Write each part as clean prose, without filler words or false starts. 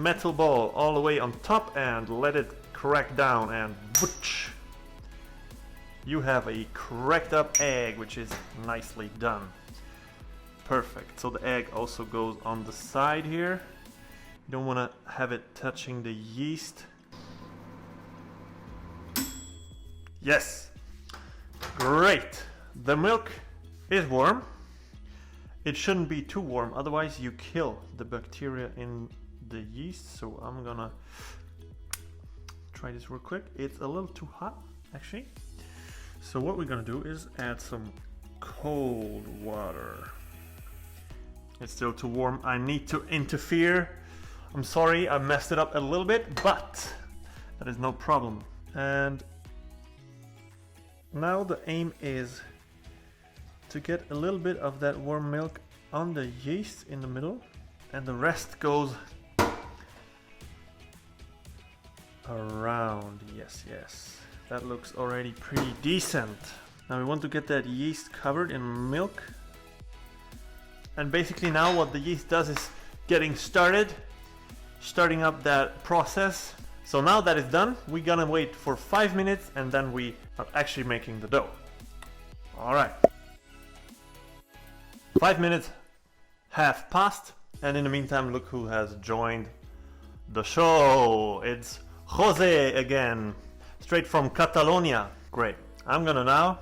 metal ball all the way on top and let it crack down, and butch, you have a cracked up egg, which is nicely done. Perfect. So the egg also goes on the side here. You don't want to have it touching the yeast. Yes, great. The milk is warm. It shouldn't be too warm, otherwise you kill the bacteria in the yeast. So I'm gonna try this real quick. It's a little too hot, actually. So what we're gonna do is add some cold water. It's still too warm. I need to interfere. I'm sorry, I messed it up a little bit, but that is no problem. And now the aim is to get a little bit of that warm milk on the yeast in the middle, and the rest goes around. Yes, yes, that looks already pretty decent. Now we want to get that yeast covered in milk, and basically now what the yeast does is starting up that process. So now that is done, we're gonna wait for 5 minutes, and then we are actually making the dough. All right. 5 minutes have passed, and in the meantime, look who has joined the show. It's Jose again, straight from Catalonia. Great. I'm gonna now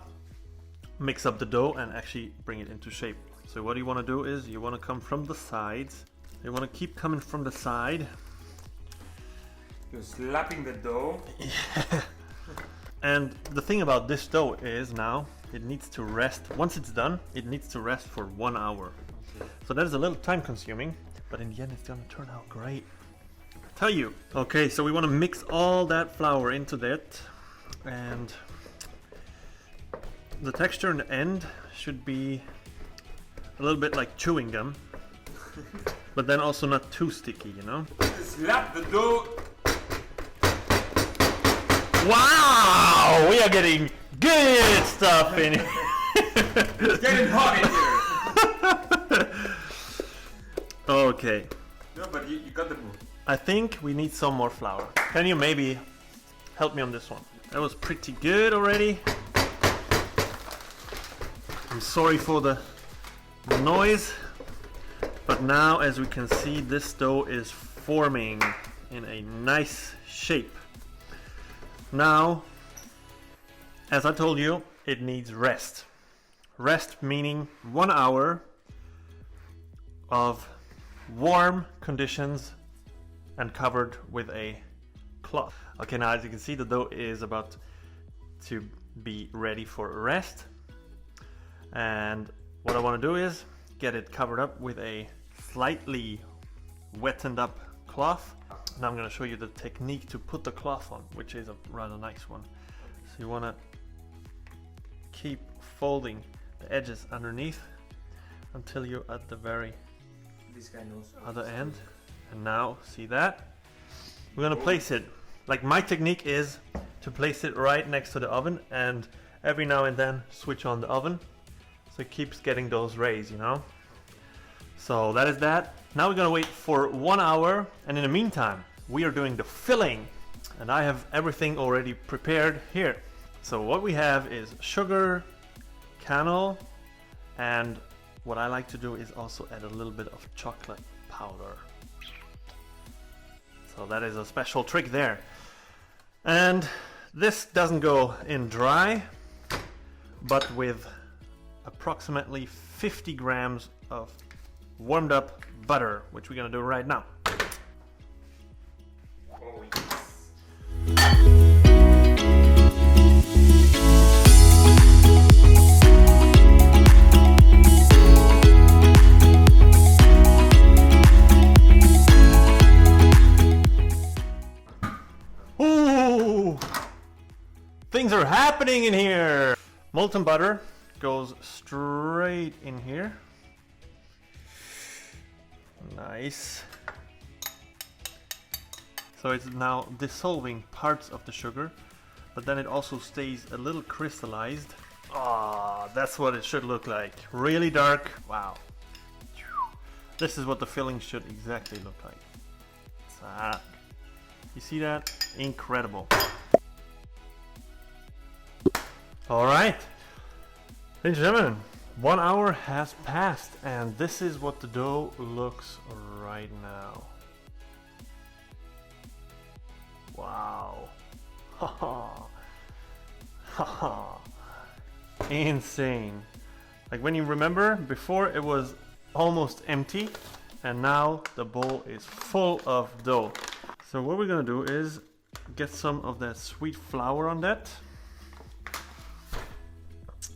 mix up the dough and actually bring it into shape. So what you want to do is you want to come from the sides. You want to keep coming from the side. You're slapping the dough. Yeah. And the thing about this dough is now it needs to rest. Once it's done, it needs to rest for 1 hour. Okay. So that is a little time consuming, but in the end it's gonna turn out great. I tell you. Okay, so we want to mix all that flour into that, and the texture in the end should be a little bit like chewing gum, but then also not too sticky, you know? Slap the dough. Wow! We are getting good stuff in here. It's getting hot in here. Okay. No, but you got the move. I think we need some more flour. Can you maybe help me on this one? That was pretty good already. I'm sorry for the noise, but now as we can see, this dough is forming in a nice shape. Now, as I told you, it needs rest. Rest meaning 1 hour of warm conditions and covered with a cloth. Okay, now as you can see, the dough is about to be ready for rest. And what I want to do is get it covered up with a slightly wetted up cloth. Now I'm going to show you the technique to put the cloth on, which is a rather nice one. So you want to keep folding the edges underneath until you're at the very other end. And now, see that? We're going to place it, like my technique is to place it right next to the oven, and every now and then switch on the oven so it keeps getting those rays, you know? So that is that. Now we're gonna wait for 1 hour, and in the meantime we are doing the filling, and I have everything already prepared here. So what we have is sugar, cannel, and what I like to do is also add a little bit of chocolate powder. So that is a special trick there. And this doesn't go in dry, but with approximately 50 grams of warmed up butter, which we're gonna do right now. Oh, yes. Ooh! Things are happening in here! Molten butter goes straight in here. Nice. So it's now dissolving parts of the sugar, but then it also stays a little crystallized. Ah, that's what it should look like. Really dark. Wow. This is what the filling should exactly look like. Tack. You see that? Incredible. Alright. Ladies and gentlemen, 1 hour has passed and this is what the dough looks right now. Wow. Haha. Haha. Insane. Like when you remember, before it was almost empty and now the bowl is full of dough. So what we're gonna do is get some of that sweet flour on that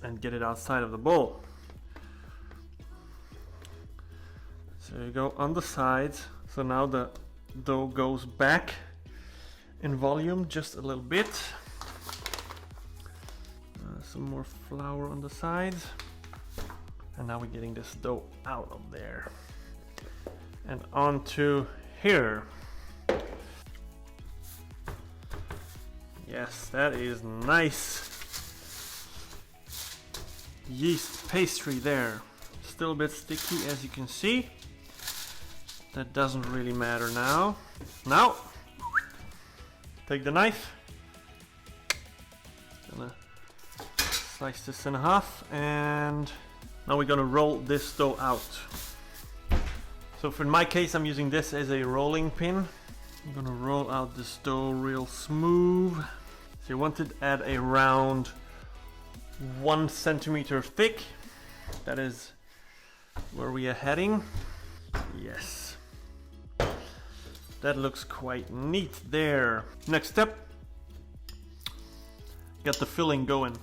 and get it outside of the bowl. So you go on the sides. So now the dough goes back in volume just a little bit. Some more flour on the sides. And now we're getting this dough out of there. And onto here. Yes, that is nice. Yeast pastry there. Still a bit sticky as you can see. That doesn't really matter now. Now, take the knife. Gonna slice this in half and now we're gonna roll this dough out. So for my case, I'm using this as a rolling pin. I'm gonna roll out this dough real smooth. So you want it at around 1 centimeter thick. That is where we are heading. Yes. That looks quite neat there. Next step, get the filling going.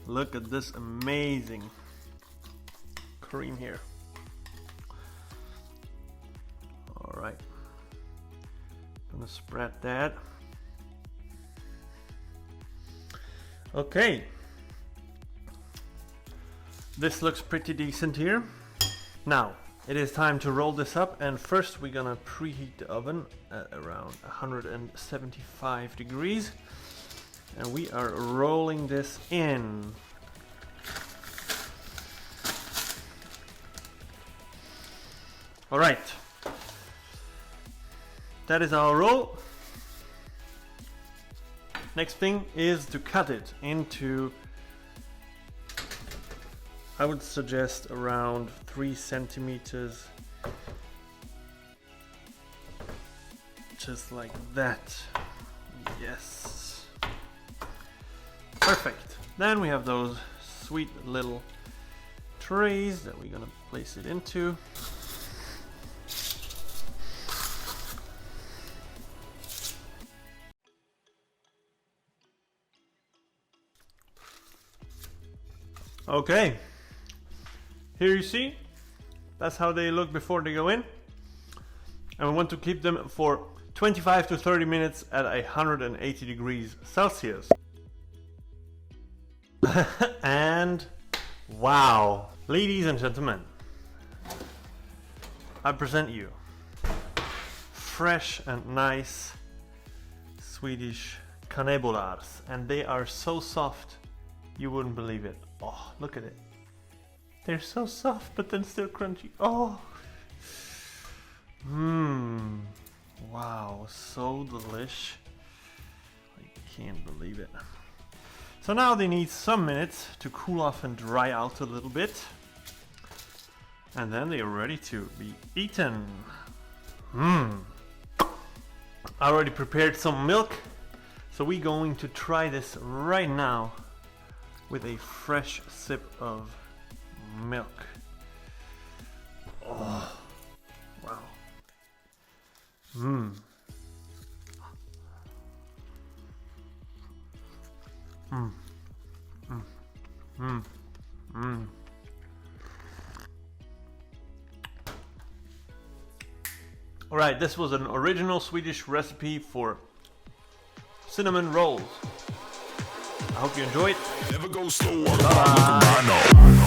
Look at this amazing cream here. All right. Gonna spread that. Okay. This looks pretty decent here. Now, it is time to roll this up, and first we're gonna preheat the oven at around 175 degrees. And we are rolling this in. All right. That is our roll. Next thing is to cut it into, I would suggest around 3 centimeters. Just like that. Yes. Perfect. Then we have those sweet little trays that we're gonna place it into. Okay, here you see, that's how they look before they go in. And we want to keep them for 25 to 30 minutes at 180 degrees Celsius. And wow, ladies and gentlemen, I present you fresh and nice Swedish kanelbullar, and they are so soft you wouldn't believe it. Oh, look at it. They're so soft but then still crunchy. Oh. Wow, so delish. I can't believe it. So now they need some minutes to cool off and dry out a little bit. And then they are ready to be eaten. I already prepared some milk. So we're going to try this right now with a fresh sip of milk. Oh, wow. All right, this was an original Swedish recipe for cinnamon rolls. I hope you enjoyed. Never go slow. Bye.